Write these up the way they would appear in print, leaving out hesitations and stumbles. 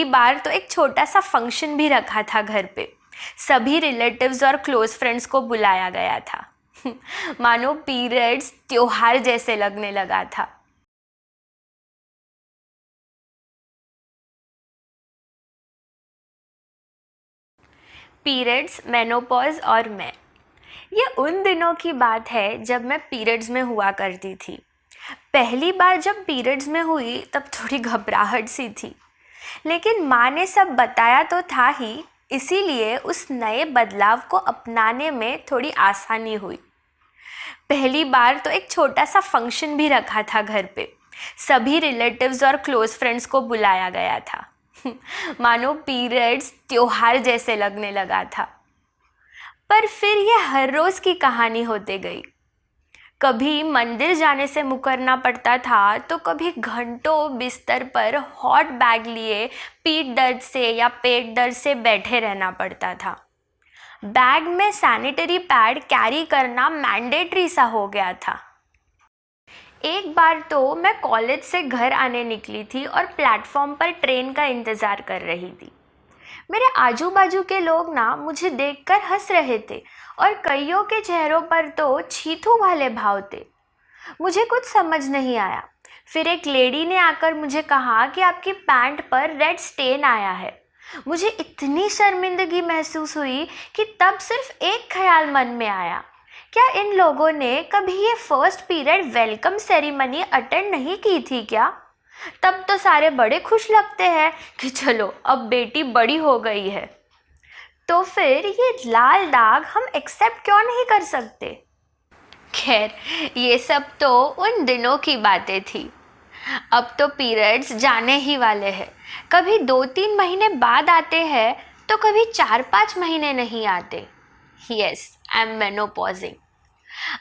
बार तो एक छोटा सा फंक्शन भी रखा था घर पे। सभी रिलेटिव्स और क्लोज फ्रेंड्स को बुलाया गया था। मानो पीरियड्स त्योहार जैसे लगने लगा था। पीरियड्स, मेनोपॉज और मैं, ये उन दिनों की बात है जब मैं पीरियड्स में हुआ करती थी। पहली बार जब पीरियड्स में हुई तब थोड़ी घबराहट सी थी, लेकिन माँ ने सब बताया तो था ही, इसीलिए उस नए बदलाव को अपनाने में थोड़ी आसानी हुई। पहली बार तो एक छोटा सा फंक्शन भी रखा था घर पे। सभी रिलेटिव्स और क्लोज फ्रेंड्स को बुलाया गया था। मानो पीरियड्स त्योहार जैसे लगने लगा था। पर फिर ये हर रोज़ की कहानी होते गई। कभी मंदिर जाने से मुकरना पड़ता था, तो कभी घंटों बिस्तर पर हॉट बैग लिए पीठ दर्द से या पेट दर्द से बैठे रहना पड़ता था। बैग में सैनिटरी पैड कैरी करना मैंडेटरी सा हो गया था। एक बार तो मैं कॉलेज से घर आने निकली थी और प्लेटफॉर्म पर ट्रेन का इंतज़ार कर रही थी। मेरे आजू बाजू के लोग ना मुझे देखकर हंस रहे थे और कईयों के चेहरों पर तो छींथू वाले भाव थे। मुझे कुछ समझ नहीं आया। फिर एक लेडी ने आकर मुझे कहा कि आपकी पैंट पर रेड स्टेन आया है। मुझे इतनी शर्मिंदगी महसूस हुई कि तब सिर्फ एक ख्याल मन में आया, क्या इन लोगों ने कभी ये first period welcome ceremony attend नहीं की थी क्या? तब तो सारे बड़े खुश लगते हैं कि चलो अब बेटी बड़ी हो गई है। तो फिर ये लाल दाग हम एक्सेप्ट क्यों नहीं कर सकते? खैर, ये सब तो उन दिनों की बातें थी। अब तो पीरियड्स जाने ही वाले हैं। कभी 2-3 महीने बाद आते हैं तो कभी 4-5 महीने नहीं आते। Yes, I am menopausing.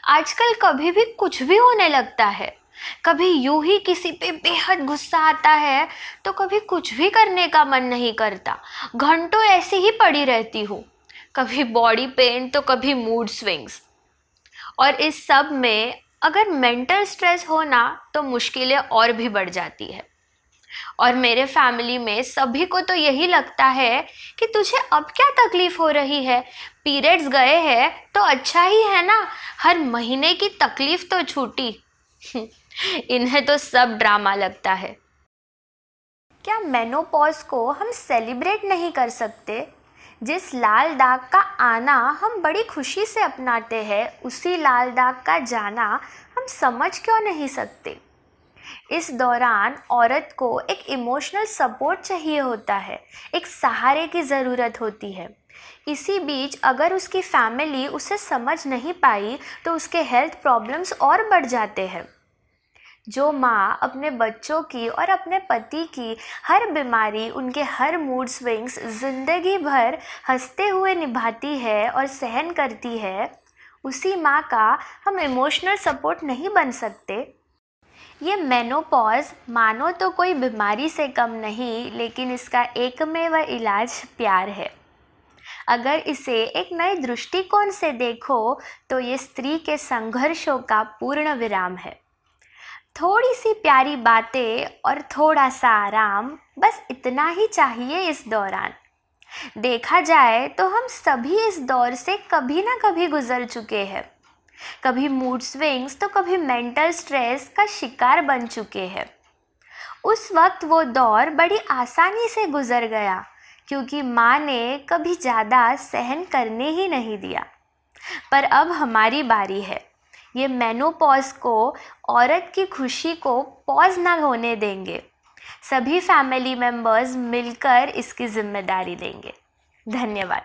आजकल कभी भी कुछ भी होने लगता है। कभी यूं ही किसी पे बेहद गुस्सा आता है, तो कभी कुछ भी करने का मन नहीं करता। घंटों ऐसे ही पड़ी रहती हूँ। कभी बॉडी पेन तो कभी मूड स्विंग्स। और इस सब में अगर मेंटल स्ट्रेस हो ना, तो मुश्किलें और भी बढ़ जाती है। और मेरे फैमिली में सभी को तो यही लगता है कि तुझे अब क्या तकलीफ हो रही है, पीरियड्स गए हैं तो अच्छा ही है ना, हर महीने की तकलीफ तो छूटी। इन्हें तो सब ड्रामा लगता है। क्या मेनोपॉज को हम सेलिब्रेट नहीं कर सकते? जिस लाल दाग का आना हम बड़ी खुशी से अपनाते हैं, उसी लाल दाग का जाना हम समझ क्यों नहीं सकते? इस दौरान औरत को एक इमोशनल सपोर्ट चाहिए होता है, एक सहारे की ज़रूरत होती है। इसी बीच अगर उसकी फैमिली उसे समझ नहीं पाई तो उसके हेल्थ प्रॉब्लम्स और बढ़ जाते हैं। जो माँ अपने बच्चों की और अपने पति की हर बीमारी, उनके हर मूड स्विंग्स ज़िंदगी भर हंसते हुए निभाती है और सहन करती है, उसी माँ का हम इमोशनल सपोर्ट नहीं बन सकते? ये मेनोपॉज मानो तो कोई बीमारी से कम नहीं, लेकिन इसका एकमेव इलाज प्यार है। अगर इसे एक नए दृष्टिकोण से देखो तो ये स्त्री के संघर्षों का पूर्ण विराम है। थोड़ी सी प्यारी बातें और थोड़ा सा आराम, बस इतना ही चाहिए इस दौरान। देखा जाए तो हम सभी इस दौर से कभी ना कभी गुजर चुके हैं। कभी मूड स्विंग्स तो कभी मेंटल स्ट्रेस का शिकार बन चुके हैं। उस वक्त वो दौर बड़ी आसानी से गुजर गया, क्योंकि माँ ने कभी ज़्यादा सहन करने ही नहीं दिया। पर अब हमारी बारी है। ये मेनोपॉज को, औरत की खुशी को पॉज ना होने देंगे। सभी फैमिली मेम्बर्स मिलकर इसकी जिम्मेदारी लेंगे। धन्यवाद।